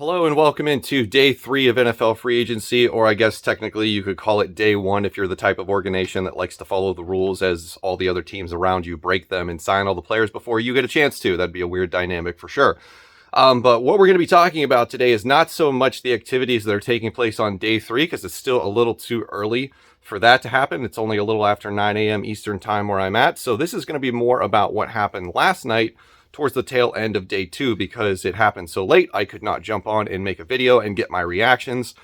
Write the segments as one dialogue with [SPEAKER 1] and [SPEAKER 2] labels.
[SPEAKER 1] Hello and welcome into day 3 of NFL free agency, or I guess technically you could call it day 1 if you're the type of organization that likes to follow the rules as all the other teams around you break them and sign all the players before you get a chance to. That'd be a weird dynamic for sure. But what we're going to be talking about today is not so much the activities that are taking place on day 3, because it's still a little too early for that to happen. It's only a little after 9 a.m. Eastern time where I'm at. So this is going to be more about what happened last night towards the tail end of day 2, because it happened so late I could not jump on and make a video and get my reactions.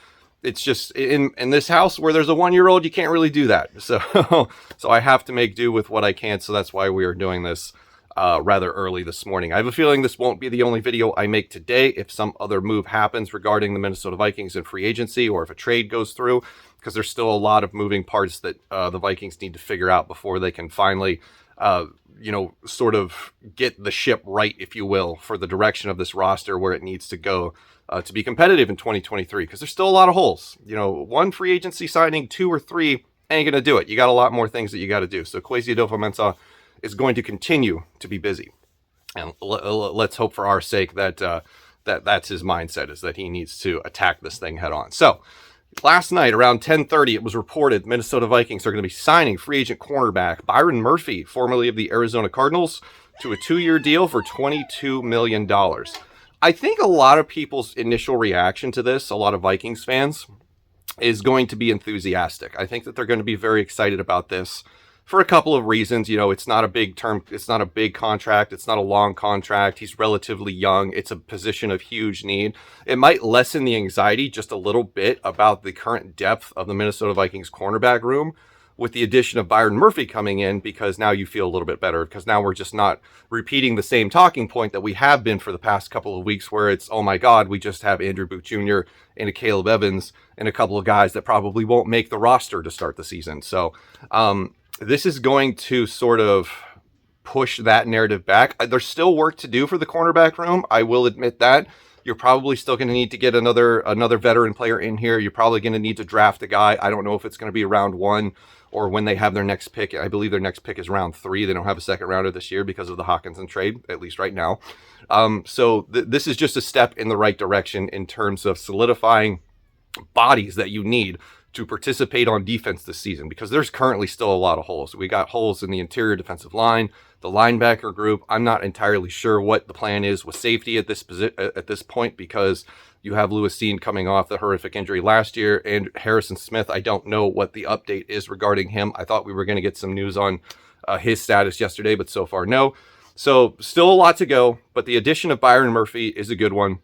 [SPEAKER 1] It's just in this house where there's a 1-year-old, you can't really do that. So I have to make do with what I can. So that's why we are doing this rather early this morning. I have a feeling this won't be the only video I make today. If some other move happens regarding the Minnesota Vikings in free agency, or if a trade goes through, because there's still a lot of moving parts that the Vikings need to figure out before they can finally sort of get the ship right, if you will, for the direction of this roster where it needs to go to be competitive in 2023, because there's still a lot of holes. One free agency signing, 2 or 3 ain't going to do it. You got a lot more things that you got to do. So Kwesi Adofo-Mensah is going to continue to be busy. And let's hope for our sake that that's his mindset, is that he needs to attack this thing head on. So last night, around 10:30, it was reported Minnesota Vikings are going to be signing free agent cornerback Byron Murphy, formerly of the Arizona Cardinals, to a 2-year deal for $22 million. I think a lot of people's initial reaction to this, a lot of Vikings fans, is going to be enthusiastic. I think that they're going to be very excited about this for a couple of reasons. It's not a big term. It's not a big contract. It's not a long contract. He's relatively young. It's a position of huge need. It might lessen the anxiety just a little bit about the current depth of the Minnesota Vikings cornerback room with the addition of Byron Murphy coming in, because now you feel a little bit better, because now we're just not repeating the same talking point that we have been for the past couple of weeks, where it's, oh my God, we just have Andrew Booth Jr. and a Caleb Evans and a couple of guys that probably won't make the roster to start the season. So, this is going to sort of push that narrative back. There's still work to do for the cornerback room. I will admit that. You're probably still going to need to get another veteran player in here. You're probably going to need to draft a guy. I don't know if it's going to be round 1 or when they have their next pick. I believe their next pick is round 3. They don't have a second rounder this year because of the Hawkinson trade, at least right now. So this is just a step in the right direction in terms of solidifying bodies that you need to participate on defense this season, because there's currently still a lot of holes. We got holes in the interior defensive line, the linebacker group. I'm not entirely sure what the plan is with safety at this point, because you have Lewis Dean coming off the horrific injury last year, and Harrison Smith, I don't know what the update is regarding him. I thought we were going to get some news on his status yesterday, but so far no. So still a lot to go, but the addition of Byron Murphy is a good one.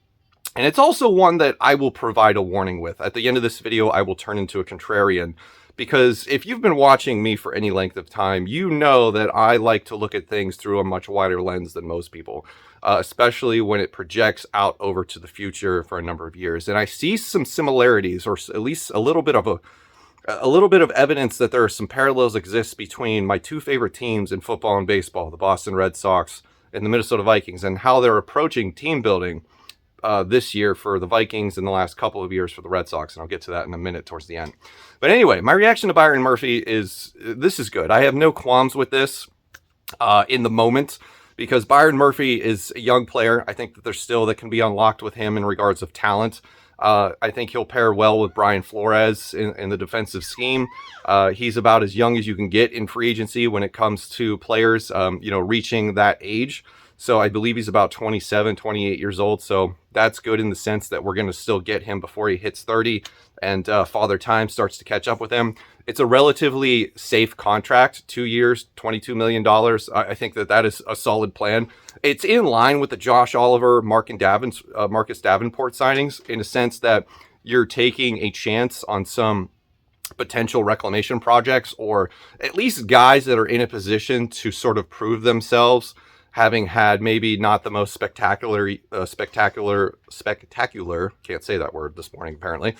[SPEAKER 1] And it's also one that I will provide a warning with. At the end of this video, I will turn into a contrarian, because if you've been watching me for any length of time, you know that I like to look at things through a much wider lens than most people, especially when it projects out over to the future for a number of years. And I see some similarities, or at least a little bit of evidence that there are some parallels exist between my 2 favorite teams in football and baseball, the Boston Red Sox and the Minnesota Vikings, and how they're approaching team building this year for the Vikings and the last couple of years for the Red Sox. And I'll get to that in a minute towards the end. But anyway, my reaction to Byron Murphy is, this is good. I have no qualms with this in the moment, because Byron Murphy is a young player. I think that there's still that can be unlocked with him in regards of talent. I think he'll pair well with Brian Flores in the defensive scheme. He's about as young as you can get in free agency when it comes to players, reaching that age. So I believe he's about 27, 28 years old. So that's good in the sense that we're going to still get him before he hits 30 and Father Time starts to catch up with him. It's a relatively safe contract, 2 years, $22 million. I think that is a solid plan. It's in line with the Josh Oliver, Marcus Davenport signings, in a sense that you're taking a chance on some potential reclamation projects, or at least guys that are in a position to sort of prove themselves, having had maybe not the most spectacular, can't say that word this morning apparently,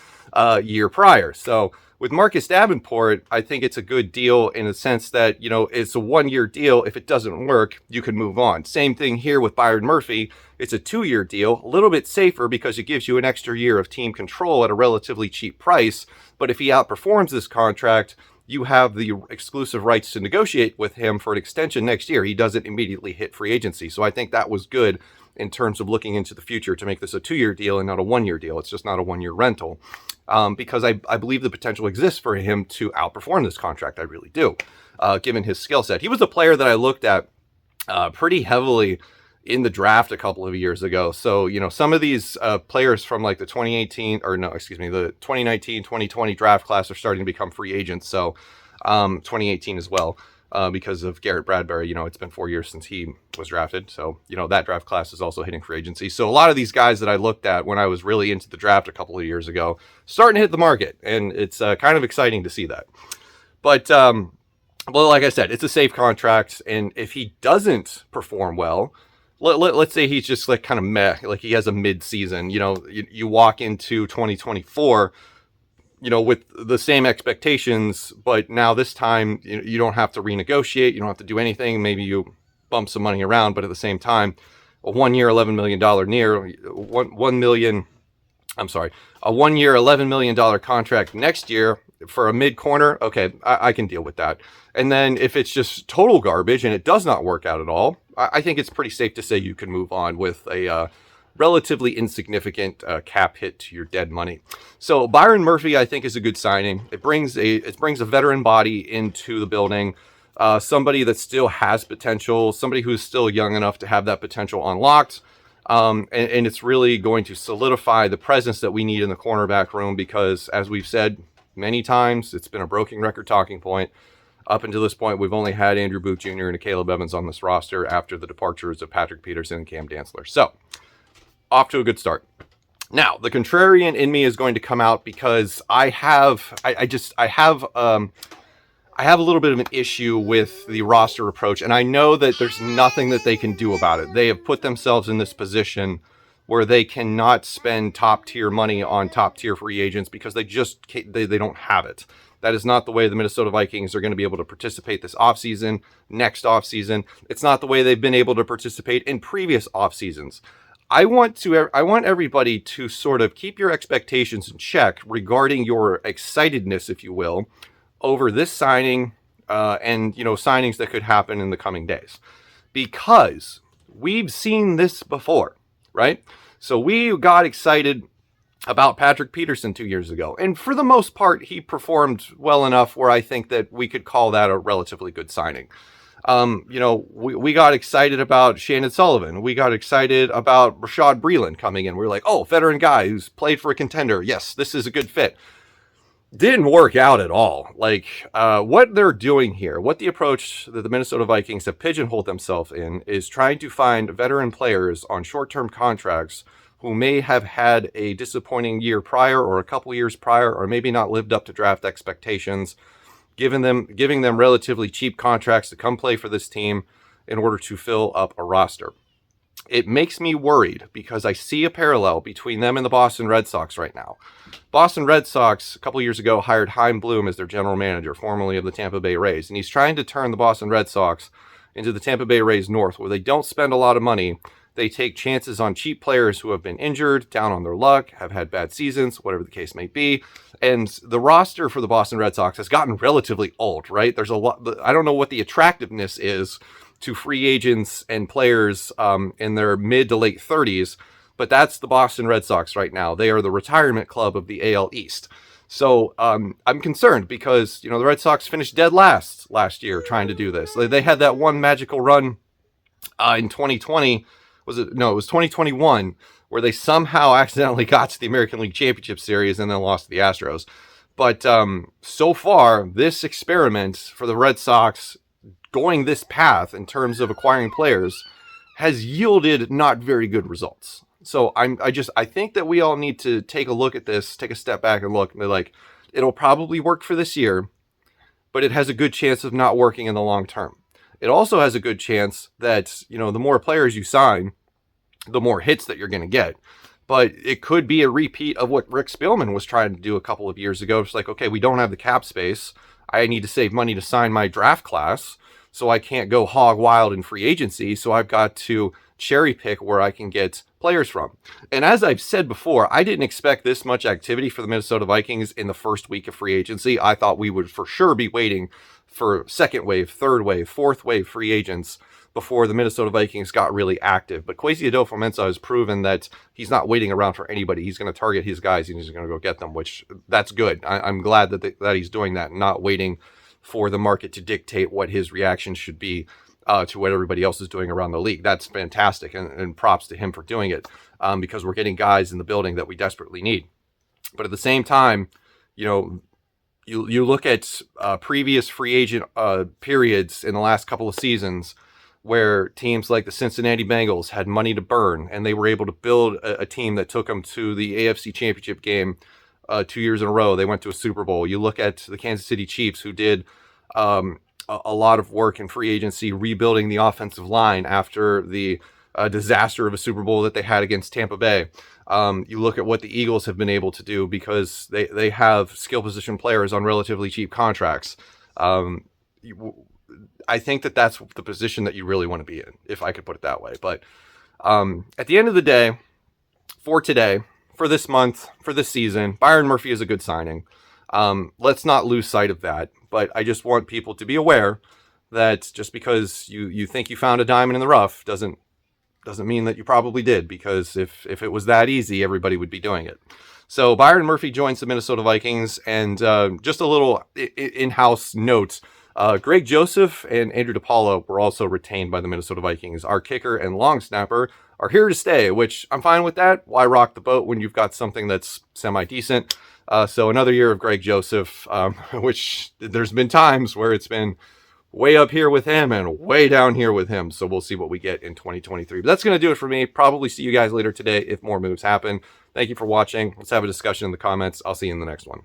[SPEAKER 1] year prior. So with Marcus Davenport, I think it's a good deal in the sense that, it's a 1-year deal. If it doesn't work, you can move on. Same thing here with Byron Murphy. It's a 2-year deal, a little bit safer because it gives you an extra year of team control at a relatively cheap price. But if he outperforms this contract, you have the exclusive rights to negotiate with him for an extension next year. He doesn't immediately hit free agency. So I think that was good in terms of looking into the future to make this a 2-year deal and not a 1-year deal. It's just not a 1-year rental. Because I believe the potential exists for him to outperform this contract. I really do, given his skill set. He was a player that I looked at pretty heavily in the draft a couple of years ago. So, some of these players from like the 2019, 2020 draft class are starting to become free agents. So 2018 as well. Because of Garrett Bradbury, it's been 4 years since he was drafted. So, that draft class is also hitting free agency. So a lot of these guys that I looked at when I was really into the draft a couple of years ago, starting to hit the market. And it's kind of exciting to see that. But, well, like I said, it's a safe contract. And if he doesn't perform well, let's say he's just like kind of meh, like he has a mid-season, you walk into 2024, with the same expectations, but now this time you don't have to renegotiate. You don't have to do anything. Maybe you bump some money around, but at the same time, a 1-year, $11 million a 1-year, $11 million contract next year for a mid corner. Okay. I can deal with that. And then if it's just total garbage and it does not work out at all, I think it's pretty safe to say you can move on with a, relatively insignificant cap hit to your dead money. So Byron Murphy, I think, is a good signing. It brings a veteran body into the building, somebody that still has potential, somebody who's still young enough to have that potential unlocked. And it's really going to solidify the presence that we need in the cornerback room because, as we've said many times, it's been a broken record talking point. Up until this point, we've only had Andrew Booth Jr. and Caleb Evans on this roster after the departures of Patrick Peterson and Cam Dantzler. So, off to a good start. Now, the contrarian in me is going to come out because I have a little bit of an issue with the roster approach, and I know that there's nothing that they can do about it. They have put themselves in this position where they cannot spend top tier money on top tier free agents because they just they don't have it. That is not the way the Minnesota Vikings are going to be able to participate this offseason, next offseason. It's not the way they've been able to participate in previous offseasons. I want everybody to sort of keep your expectations in check regarding your excitedness, if you will, over this signing and signings that could happen in the coming days, because we've seen this before, right? So we got excited about Patrick Peterson 2 years ago, and for the most part, he performed well enough where I think that we could call that a relatively good signing. We got excited about Shannon Sullivan. We got excited about Rashad Breeland coming in. We were like, oh, veteran guy who's played for a contender. Yes, this is a good fit. Didn't work out at all. Like, what they're doing here, what the approach that the Minnesota Vikings have pigeonholed themselves in is trying to find veteran players on short-term contracts who may have had a disappointing year prior or a couple years prior, or maybe not lived up to draft expectations, giving them relatively cheap contracts to come play for this team in order to fill up a roster. It makes me worried because I see a parallel between them and the Boston Red Sox right now. Boston Red Sox, a couple years ago, hired Chaim Bloom as their general manager, formerly of the Tampa Bay Rays. And he's trying to turn the Boston Red Sox into the Tampa Bay Rays North, where they don't spend a lot of money. They take chances on cheap players who have been injured, down on their luck, have had bad seasons, whatever the case may be. And the roster for the Boston Red Sox has gotten relatively old, right? There's a lot. I don't know what the attractiveness is to free agents and players in their mid to late 30s, but that's the Boston Red Sox right now. They are the retirement club of the AL East. So I'm concerned because, the Red Sox finished dead last year trying to do this. They had that one magical run in 2020. It was 2021, where they somehow accidentally got to the American League Championship Series and then lost to the Astros. But so far, this experiment for the Red Sox going this path in terms of acquiring players has yielded not very good results. So I think that we all need to take a look at this, take a step back and look, and be like, it'll probably work for this year, but it has a good chance of not working in the long term. It also has a good chance that, the more players you sign, the more hits that you're going to get. But it could be a repeat of what Rick Spielman was trying to do a couple of years ago. It's like, okay, we don't have the cap space. I need to save money to sign my draft class. so I can't go hog wild in free agency. So I've got to cherry pick where I can get players from. And as I've said before, I didn't expect this much activity for the Minnesota Vikings in the first week of free agency. I thought we would for sure be waiting for second wave, third wave, fourth wave free agents before the Minnesota Vikings got really active. But Kwesi Adofo-Mensah has proven that he's not waiting around for anybody. He's going to target his guys and he's going to go get them, which that's good. I'm glad that he's doing that, not waiting for the market to dictate what his reaction should be to what everybody else is doing around the league. That's fantastic, and props to him for doing it, because we're getting guys in the building that we desperately need. But at the same time, you look at previous free agent periods in the last couple of seasons where teams like the Cincinnati Bengals had money to burn, and they were able to build a team that took them to the AFC Championship game 2 years in a row. They went to a Super Bowl. You look at the Kansas City Chiefs, who did a lot of work in free agency rebuilding the offensive line after the disaster of a Super Bowl that they had against Tampa Bay. You look at what the Eagles have been able to do because they have skill position players on relatively cheap contracts. I think that's the position that you really want to be in, if I could put it that way. But at the end of the day, for today, for this month, for this season, Byron Murphy is a good signing. Let's not lose sight of that. But I just want people to be aware that just because you think you found a diamond in the rough doesn't mean that you probably did, because if it was that easy, everybody would be doing it. So Byron Murphy joins the Minnesota Vikings, and just a little in-house note. Greg Joseph and Andrew DePaula were also retained by the Minnesota Vikings. Our kicker and long snapper are here to stay, which I'm fine with that. Why rock the boat when you've got something that's semi-decent? So another year of Greg Joseph, which there's been times where it's been way up here with him and way down here with him. So we'll see what we get in 2023. But that's going to do it for me. Probably see you guys later today if more moves happen. Thank you for watching. Let's have a discussion in the comments. I'll see you in the next one.